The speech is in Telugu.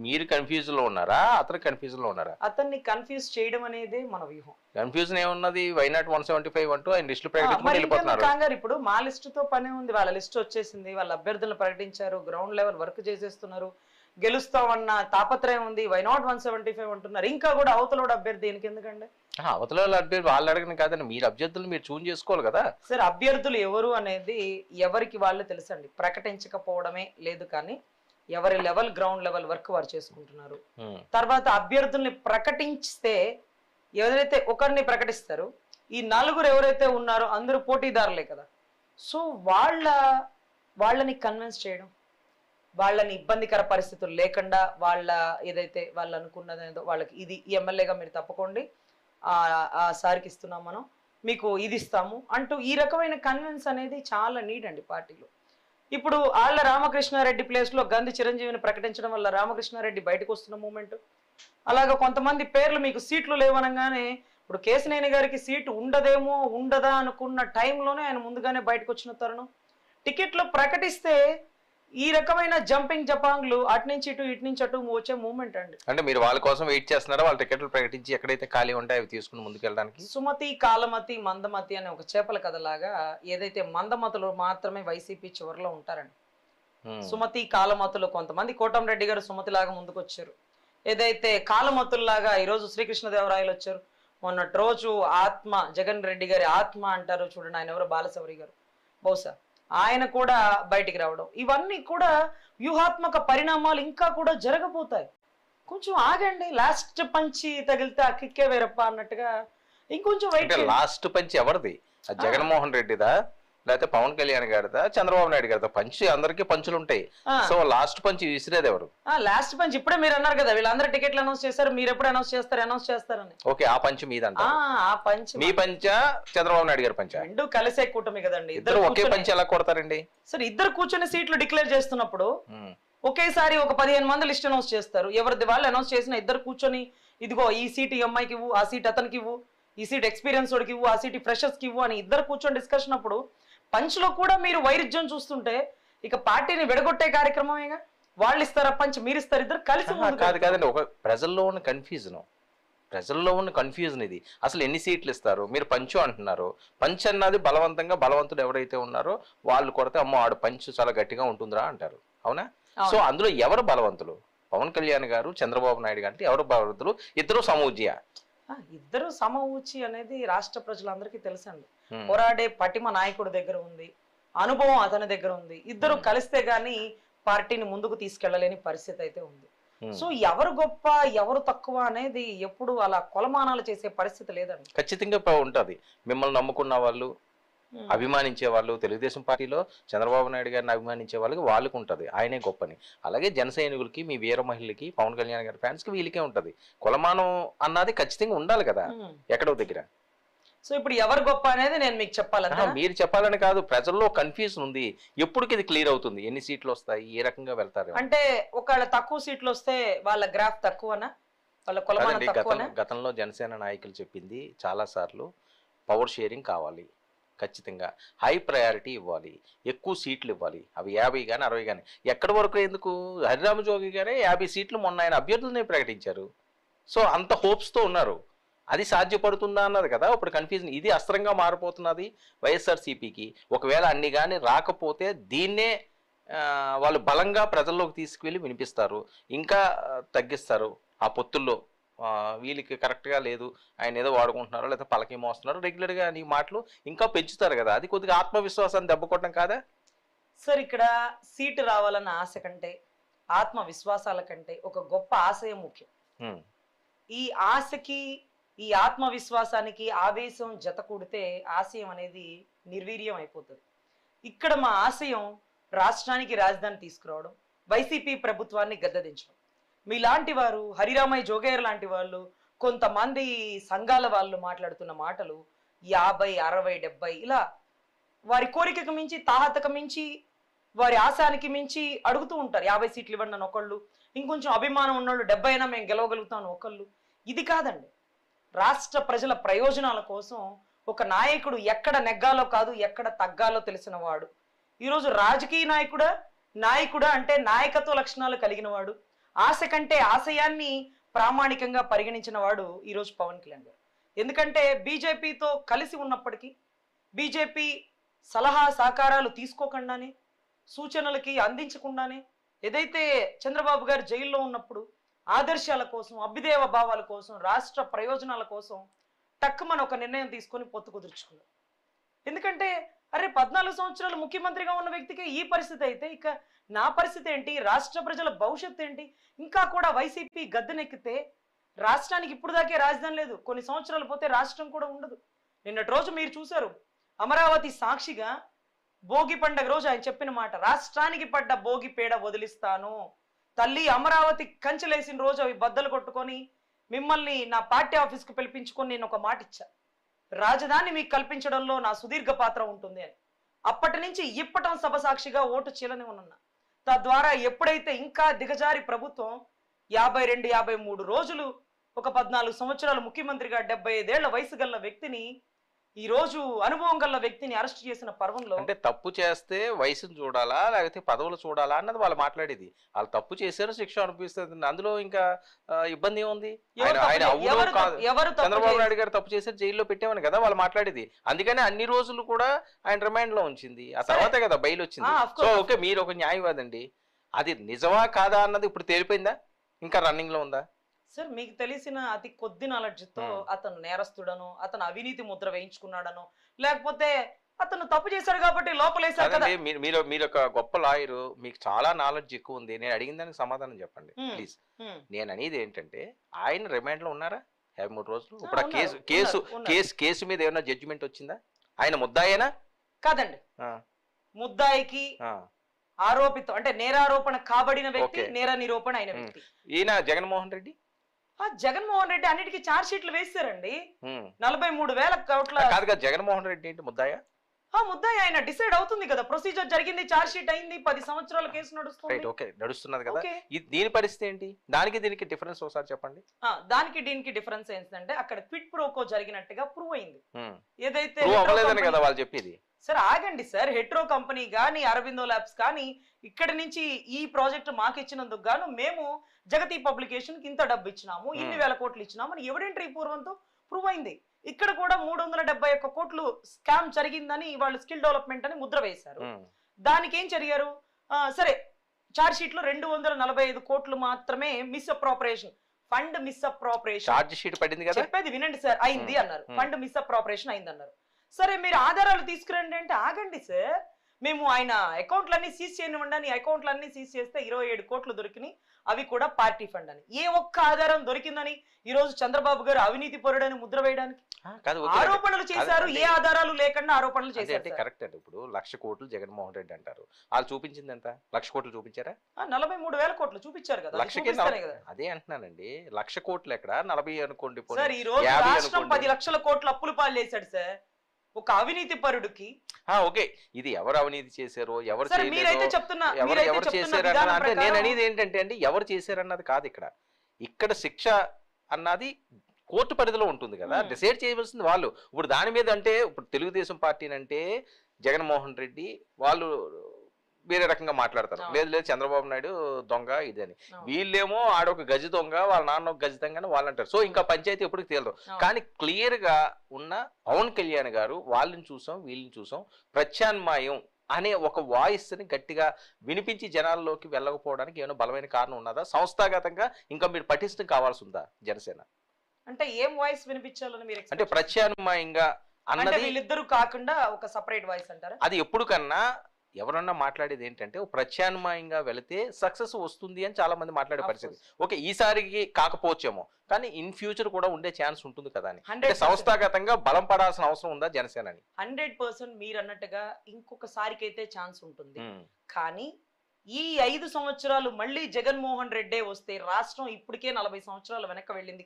మీరు కన్ఫ్యూజ్ లో ఉన్నారా, అతను కన్ఫ్యూజ్ లో ఉన్నారా? అతన్ని కన్ఫ్యూజ్ చేయడం అనేది మన వ్యూహం. కన్ఫ్యూజన్ ఏమున్నది? వైనాట్ 175 అంటూ ఆయన లిస్టు ప్రకటించుకుని వెళ్ళిపోతున్నారు. కాంగారు ఇప్పుడు మా లిస్టుతో పని ఉంది, వాళ్ళ లిస్ట్ వచ్చేసింది, వాళ్ళ అభ్యర్థులను ప్రకటించారు, గ్రౌండ్ లెవెల్ వర్క్ చేసేస్తున్నారు, గెలుస్తామన్న తాపత్రయం ఉంది, వైనాట్ 175 అంటున్నారు. ఇంకా కూడా అవతలోడు అభ్యర్థి ఎందుకండి? అవతల అభ్యర్థి వాళ్ళు అడగని కాదండి, మీరు అభ్యర్థులు మీరు చూన్ చేసుకోవాలి కదా సార్. అభ్యర్థులు ఎవరు అనేది ఎవరికి వాళ్ళు తెలుసండి, ప్రకటించకపోవడమే లేదు, కానీ ఎవరి లెవెల్ గ్రౌండ్ లెవెల్ వర్క్ వారు చేసుకుంటున్నారు. తర్వాత అభ్యర్థుల్ని ప్రకటిస్తే ఎవరైతే ఒకరిని ప్రకటిస్తారు, ఈ నలుగురు ఎవరైతే ఉన్నారో అందరూ పోటీదారులే కదా. సో వాళ్ళని కన్విన్స్ చేయడం, వాళ్ళని ఇబ్బందికర పరిస్థితులు లేకుండా వాళ్ళ ఏదైతే వాళ్ళు అనుకున్నదేదో వాళ్ళకి ఇది ఈ ఎమ్మెల్యేగా మీరు తప్పుకోండి, ఆ సార్కి ఇస్తున్నాం మనం, మీకు ఇది ఇస్తాము అంటూ ఈ రకమైన కన్విన్స్ అనేది చాలా నీడ్ అండి పార్టీలో. ఇప్పుడు ఆళ్ల రామకృష్ణారెడ్డి ప్లేస్లో గంధి చిరంజీవిని ప్రకటించడం వల్ల రామకృష్ణారెడ్డి బయటకు వస్తున్న మూమెంట్. అలాగే కొంతమంది పేర్లు మీకు సీట్లు లేవనగానే, ఇప్పుడు కేశినేని గారికి సీటు ఉండదేమో ఉండదా అనుకున్న టైంలోనే ఆయన ముందుగానే బయటకు వచ్చిన తరుణం. టికెట్లు ప్రకటిస్తే ఈ రకమైన జంపింగ్ జపాంగ్లు అటు నుంచి ఇటు ఇటు నుంచి అటు వచ్చే మూమెంట్ అండి. అంటే మీరు వాళ్ళ కోసం వెయిట్ చేస్తున్నారా? వాళ్ళ టికెట్లు ప్రకటించి ఎక్కడైతే ఖాళీ ఉంటాయో అవి తీసుకుని ముందుకెళ్ళడానికి. సుమతి కాలమతి మందమతి అనే ఒక చేపల కథలాగా ఏదైతే మందమతులు మాత్రమే వైసీపీ చివరిలో ఉంటారండి. సుమతి కాలమతులు కొంతమంది, కోటంరెడ్డి గారు సుమతి లాగా ముందుకు వచ్చారు. ఏదైతే కాలమతుల్లాగా ఈరోజు శ్రీకృష్ణదేవరాయలు వచ్చారు. మొన్నటి రోజు ఆత్మ, జగన్ రెడ్డి గారి ఆత్మ అంటారు చూడండి, ఆయన ఎవరో బాలశౌరి గారు, బహుశా ఆయన కూడా బయటికి రావడం, ఇవన్నీ కూడా వ్యూహాత్మక పరిణామాలు ఇంకా కూడా జరగబోతాయి. కొంచెం ఆగండి, లాస్ట్ పంచి తగిలితే ఆ కిక్కే వేరప్ప అన్నట్టుగా ఇంకొంచెం వెయిట్. లాస్ట్ పంచి ఎవరిది? జగన్మోహన్ రెడ్డిదా, లేకపోతే పవన్ కళ్యాణ్ గారిదా, చంద్రబాబు నాయుడు గారిదా? పంచి అందరికీ పంచులు ఉంటాయి. సో లాస్ట్ పంచి విసిరేది ఎవరు? లాస్ట్ పంచ్ ఇప్పుడే మీరు అన్నారు కదా, వీళ్ళందరూ టికెట్లు అనౌన్స్ చేస్తారు, మీరు ఎప్పుడు అనౌన్స్ చేస్తారని. ఓకే, ఆ పంచి మీదంట. ఆ పంచ్ మీ పంచా, చంద్రబాబు నాయుడు గారి పంచా? రెండు కలిసే కూటమి కదండి. ఇద్దరు ఒకే పంచి ఎలా కొడతారండి? సరే, ఇద్దరు కూర్చొని సీట్లు డిక్లేర్ చేస్తున్నప్పుడు ఒకేసారి ఒక 15 మంది లిస్ట్ అనౌన్స్ చేస్తారు. ఎవరిది వాళ్ళు అనౌన్స్ చేసిన ఇద్దరు కూర్చొని, ఇదిగో ఈ సీట్ ఈ అమ్మాయికి ఇవ్వు, ఆ సీట్ అతనికి ఇవ్వు, ఈ సీట్ ఎక్స్పీరియన్స్ వాడికి ఇవ్వు, ఆ సీట్ ఫ్రెషర్స్ కి ఇవ్వు అని ఇద్దరు కూర్చొని డిస్కషన్ అప్పుడు పంచ్లో కూడా మీరు వైరుధ్యం చూస్తుంటే ఇక పార్టీని విడగొట్టే కార్యక్రమమేగా. వాళ్ళు ఇస్తారా పంచ్, మీరు ఇస్తారు, ఇద్దరు కలిసి. కాదండి, ఒక ప్రజల్లో ఉన్న కన్ఫ్యూజన్ ఇది. అసలు ఎన్ని సీట్లు ఇస్తారు? మీరు పంచు అంటున్నారు. పంచ్ అన్నది బలవంతంగా, బలవంతుడు ఎవరైతే ఉన్నారో వాళ్ళు కొడితే అమ్మో ఆడు పంచు చాలా గట్టిగా ఉంటుందిరా అంటారు, అవునా? సో అందులో ఎవరు బలవంతులు? పవన్ కళ్యాణ్ గారు, చంద్రబాబు నాయుడు గారు అంటే ఎవరు బలవంతులు? ఇద్దరు సమూజ్య. ఇద్దరు సమూచి అనేది రాష్ట్ర ప్రజలందరికీ తెలుసండి. పోరాడే పటిమ నాయకుడి దగ్గర ఉంది, అనుభవం అతని దగ్గర ఉంది. ఇద్దరు కలిస్తే గానీ పార్టీని ముందుకు తీసుకెళ్లలేని పరిస్థితి అయితే ఉంది. సో ఎవరు గొప్ప ఎవరు తక్కువ అనేది ఎప్పుడు అలా కొలమానాలు చేసే పరిస్థితి లేదండి. ఖచ్చితంగా ఉంటది. మిమ్మల్ని నమ్ముకున్న వాళ్ళు, అభిమానించే వాళ్ళు, తెలుగుదేశం పార్టీలో చంద్రబాబు నాయుడు గారిని అభిమానించే వాళ్ళకి వాళ్ళకి ఉంటది ఆయనే గొప్పని. అలాగే జన సైనికులకి, మీ వీర మహిళకి, పవన్ కళ్యాణ్ గారి ఫ్యాన్స్ కి వీళ్ళకే ఉంటది. కులమానం అన్నది ఖచ్చితంగా ఉండాలి కదా ఎక్కడో దగ్గర. సో ఇప్పుడు ఎవరు గొప్ప అనేది నేను మీకు చెప్పాలంటే, మీరు చెప్పాలని కాదు, ప్రజల్లో కన్ఫ్యూజన్ ఉంది. ఎప్పటికి ఇది క్లియర్ అవుతుంది? ఎన్ని సీట్లు వస్తాయి, ఏ రకంగా వెళ్తారు అంటే ఒకవేళ తక్కువ సీట్లు వస్తే వాళ్ళ గ్రాఫ్ తక్కువనా, వాళ్ళ కులమానం తక్కువనా? గతంలో జనసేన నాయకులు చెప్పింది చాలా సార్లు, పవర్ షేరింగ్ కావాలి, ఖచ్చితంగా హై ప్రయారిటీ ఇవ్వాలి, ఎక్కువ సీట్లు ఇవ్వాలి. అవి 50 కానీ 60 కానీ. ఎక్కడి వరకు ఎందుకు? హరిరామ జోగి గారే 50 సీట్లు మొన్న ఆయన అభ్యర్థులనే ప్రకటించారు. సో అంత హోప్స్తో ఉన్నారు. అది సాధ్యపడుతుందా అన్నది కదా ఇప్పుడు కన్ఫ్యూజన్. ఇది అస్త్రంగా మారిపోతున్నది వైఎస్ఆర్సీపీకి. ఒకవేళ అన్ని కానీ రాకపోతే దీన్నే వాళ్ళు బలంగా ప్రజల్లోకి తీసుకువెళ్ళి వినిపిస్తారు, ఇంకా తగ్గిస్తారు. ఆ పొత్తుల్లో వీళ్ళకి కరెక్ట్గా లేదు, ఆయన ఏదో వాడుకుంటున్నారో లేదా పలకి మోస్తున్నారు రెగ్యులర్గా నీ మాటలు ఇంకా పెంచుతారు కదా. అది కొద్దిగా ఆత్మవిశ్వాసాన్ని దెబ్బకొట్టడం కాదా సార్? ఇక్కడ సీటు రావాలన్న ఆశ కంటే, ఆత్మవిశ్వాసాల కంటే ఒక గొప్ప ఆశయం ముఖ్యం. ఈ ఆశకి, ఈ ఆత్మవిశ్వాసానికి ఆవేశం జత కూడితే ఆశయం అనేది నిర్వీర్యం అయిపోతుంది. ఇక్కడ మా ఆశయం రాష్ట్రానికి రాజధాని తీసుకురావడం, వైసీపీ ప్రభుత్వాన్ని గద్దెదించడం. మీలాంటి వారు, హరిరామయ్య జోగయ్య లాంటి వాళ్ళు, కొంతమంది సంఘాల వాళ్ళు మాట్లాడుతున్న మాటలు 50, 60, 70 ఇలా వారి కోరికకు మించి, తాహతకు మించి, వారి ఆశానికి మించి అడుగుతూ ఉంటారు. 50 సీట్లు ఇవ్వండి అని ఒకళ్ళు, ఇంకొంచెం అభిమానం ఉన్నోళ్ళు 70 అయినా మేము గెలవగలుగుతాను ఒకళ్ళు. ఇది కాదండి. రాష్ట్ర ప్రజల ప్రయోజనాల కోసం ఒక నాయకుడు ఎక్కడ నెగ్గాలో కాదు, ఎక్కడ తగ్గాలో తెలిసిన వాడు. ఈరోజు రాజకీయ నాయకుడా అంటే నాయకత్వ లక్షణాలు కలిగిన వాడు, ఆశ కంటే ఆశయాన్ని ప్రామాణికంగా పరిగణించిన వాడు ఈరోజు పవన్ కళ్యాణ్ గారు. ఎందుకంటే బీజేపీతో కలిసి ఉన్నప్పటికీ బీజేపీ సలహా సహకారాలు తీసుకోకుండానే, సూచనలకి అందించకుండానే, ఏదైతే చంద్రబాబు గారు జైల్లో ఉన్నప్పుడు ఆదర్శాల కోసం, అభ్యుదయ భావాల కోసం, రాష్ట్ర ప్రయోజనాల కోసం టక్కుమని ఒక నిర్ణయం తీసుకొని పొత్తు కుదుర్చుకున్నారు. ఎందుకంటే అరే 14 సంవత్సరాలు ముఖ్యమంత్రిగా ఉన్న వ్యక్తికి ఈ పరిస్థితి అయితే ఇక నా పరిస్థితి ఏంటి, రాష్ట్ర ప్రజల భవిష్యత్తు ఏంటి, ఇంకా కూడా వైసీపీ గద్దెనెక్కితే రాష్ట్రానికి ఇప్పుడు దాకే రాజధాని లేదు, కొన్ని సంవత్సరాలు పోతే రాష్ట్రం కూడా ఉండదు. నిన్నటి రోజు మీరు చూశారు, అమరావతి సాక్షిగా భోగి పండగ రోజు ఆయన చెప్పిన మాట, రాష్ట్రానికి పడ్డ భోగి పేడ వదిలిస్తాను, తల్లి అమరావతి కంచెలేసిన రోజు అవి బద్దలు కొట్టుకొని మిమ్మల్ని నా పార్టీ ఆఫీస్కి పిలిపించుకొని నేను ఒక మాట ఇచ్చా, రాజధాని మీకు కల్పించడంలో నా సుదీర్ఘ పాత్ర ఉంటుంది అని. అప్పటి నుంచి ఇప్పటం సభ సాక్షిగా ఓటు చీలని ఉన్నా. తద్వారా ఎప్పుడైతే ఇంకా దిగజారి ప్రభుత్వం 52, 53 రోజులు ఒక 14 సంవత్సరాలు ముఖ్యమంత్రిగా 75 ఏళ్ల వయసు గల వ్యక్తిని, ఈ రోజు అనుభవం గల వ్యక్తిని అరెస్ట్ చేసిన పర్వంలో, అంటే తప్పు చేస్తే వయసును చూడాలా లేకపోతే పదవులు చూడాలా అన్నది వాళ్ళు మాట్లాడేది. వాళ్ళు తప్పు చేశారు, శిక్ష అనిపిస్తుంది, అందులో ఇంకా ఇబ్బంది ఏముంది? చంద్రబాబు నాయుడు గారు తప్పు చేశారు, జైల్లో పెట్టామని కదా వాళ్ళు మాట్లాడేది. అందుకని అన్ని రోజులు కూడా ఆయన రిమాండ్ లో ఉంచింది, ఆ తర్వాతే కదా బెయిల్ వచ్చింది. సో ఓకే, మీరు ఒక న్యాయవాదండి, అది నిజమా కాదా అన్నది ఇప్పుడు తేలిపోయిందా, ఇంకా రన్నింగ్ లో ఉందా? సార్ మీకు తెలిసిన అతి కొద్ది నాలెడ్జ్తో అతను నేరస్తుడను, అతను అవినీతి ముద్ర వేయించుకున్నాడను, లేకపోతే అతను తప్పు చేశాడు కాబట్టి లోపలేశారు కదా. మీరు ఒక గొప్ప లాయరు, మీకు చాలా నాలెడ్జ్ ఎక్కువ ఉంది, నేను అడిగిన దానికి సమాధానం చెప్పండి ప్లీజ్. నేను అనేది ఏంటంటే ఆయన రిమాండ్ లో ఉన్నారా 53 రోజులు? ఇప్పుడు ఆ కేసు మీద ఏమైనా జడ్జిమెంట్ వచ్చిందా? ఆయన ముద్దాయేనా కాదండి, ముద్దాయికి ఆరోపిత అంటే నేరారోపణ కాబడిన వ్యక్తి, నేర నిరూపణ అయిన వ్యక్తి ఈయన జగన్మోహన్ రెడ్డి. జగన్మోహన్ రెడ్డి అన్నిటికీ ఛార్జ్ షీట్లు వేశారండి, 43,000 కోట్ల. కాదుగా జగన్మోహన్ రెడ్డి ఏంటి ముద్దాయా? ముద్దాయి ఆయన డిసైడ్ అవుతుంది కదా, ప్రొసీజర్ జరిగింది, ఛార్జ్ షీట్ అయింది, 10 సంవత్సరాల కేసు నడుస్తుంది. ఓకే, నడుస్తున్నది కదా. దీని పరిస్థితి ఏంటి? దానికి దీనికి డిఫరెన్స్ ఒకసారి చెప్పండి. దానికి దీనికి డిఫరెన్స్ ఏంటంటే అక్కడ క్విట్ ప్రోకో జరిగినట్టుగా ప్రూవ్ అయింది. ఏదైతే అవ్వలేదని కదా వాళ్ళు చెప్పేది. సార్ ఆగండి సార్, హెట్రో కంపెనీ కానీ అరవిందో ల్యాబ్స్ కానీ ఇక్కడి నుంచి ఈ ప్రాజెక్ట్ మాకు ఇచ్చినందుకు గాను మేము జగతి పబ్లికేషన్ కి ఇంత డబ్బు ఇచ్చినాము, ఇన్ని వేల కోట్లు ఇచ్చినాము అని ఎవిడెంటరీ పూర్వంతో ప్రూవ్ అయింది. ఇక్కడ కూడా 371 కోట్లు స్కామ్ జరిగిందని వాళ్ళు స్కిల్ డెవలప్మెంట్ అని ముద్ర వేశారు. దానికి ఏం జరిగారు? సరే, ఛార్జ్ షీట్ లో 245 కోట్లు మాత్రమే miss appropriation, fund miss appropriation charge sheet పడింది కదా, చెప్పేది వినండి సార్, అయింది అన్నారు, ఫండ్ మిస్ అప్రాపరేషన్ అయింది అన్నారు. సరే మీరు ఆధారాలు తీసుకురండి అంటే ఆగండి సార్, మేము ఆయన అకౌంట్లన్నీ సీజ్ చేయనివ్వండి అని అకౌంట్లన్నీ సీజ్ చేస్తే 27 కోట్లు దొరికినాయి, అవి కూడా పార్టీ ఫండ్ అని. ఏ ఒక్క ఆధారం దొరికిందని ఈ రోజు చంద్రబాబు గారు అవినీతి పరుడని ముద్ర వేయడానికి ఆరోపణలు చేశారు, ఏ ఆధారాలు లేకుండా ఆరోపణలు చేశారు. కరెక్ట్ అండి. ఇప్పుడు 1,00,000 కోట్లు జగన్మోహన్ రెడ్డి అంటారు, వాళ్ళు చూపించింది ఎంత? 1,00,000 కోట్లు చూపించారా? 43,000 కోట్లు చూపించారు కదా. అదే అంటున్నానండి, 1,00,000 కోట్లు ఎక్కడ, 40 అనుకోండి సార్. ఈ రోజు రాష్ట్రం 10 లక్షల కోట్లు అప్పులు పాలు చేశాడు సార్ ఒక అవినీతి పరుడికి. ఓకే, ఇది ఎవరు అవినీతి చేశారో, ఎవరు చేశారు అంటే నేను అనేది ఏంటంటే అండి, ఎవరు చేశారన్నది కాదు ఇక్కడ. ఇక్కడ శిక్ష అన్నది కోర్టు పరిధిలో ఉంటుంది కదా, డిసైడ్ చేయవలసింది వాళ్ళు. ఇప్పుడు దాని మీద అంటే ఇప్పుడు తెలుగుదేశం పార్టీని అంటే జగన్మోహన్ రెడ్డి వాళ్ళు వేరే రకంగా మాట్లాడతారు, లేదు లేదు చంద్రబాబు నాయుడు దొంగ ఇదని, వీళ్ళేమో ఆడొక గజ దొంగ, వాళ్ళ నాన్న ఒక గజ దొంగ అని వాళ్ళు అంటారు. సో ఇంకా పంచాయతీ ఎప్పటికి తేలదు. కానీ క్లియర్ గా ఉన్న పవన్ కళ్యాణ్ గారు వాళ్ళని చూసాం వీళ్ళని చూసాం, ప్రత్యామ్నాయం అనే ఒక వాయిస్ ని గట్టిగా వినిపించి జనాల్లోకి వెళ్ళకపోవడానికి ఏమైనా బలమైన కారణం ఉన్నదా? సంస్థాగతంగా ఇంకా మీరు పటిష్టం కావాల్సి ఉందా జనసేన? అంటే ఏం వాయిస్ వినిపించాలని మీరు అంటే ప్రత్యామ్నాయంగా అన్నది వీళ్ళిద్దరూ కాకుండా ఒక సెపరేట్ వాయిస్ అంటారా? అది ఎప్పుడు కన్నా ఎవరన్నా మాట్లాడేది ఏంటంటే ప్రత్యామ్నాయంగా వెళితే సక్సెస్ వస్తుంది అని చాలా మంది మాట్లాడే పరిస్థితి. ఓకే, ఈసారికి కాకపోవచ్చేమో కానీ ఇన్ ఫ్యూచర్ కూడా ఉండే ఛాన్స్ ఉంటుంది కదా అని. అంటే సంస్థాగతంగా బలం పడాల్సిన అవసరం ఉందా జనసేన అని? 100% మీరు అన్నట్టుగా ఇంకొకసారికి అయితే ఛాన్స్ ఉంటుంది. కానీ ఈ 5 సంవత్సరాలు మళ్ళీ జగన్మోహన్ రెడ్డే వస్తే రాష్ట్రం ఇప్పటికే 40 సంవత్సరాలు వెనక్కి వెళ్ళింది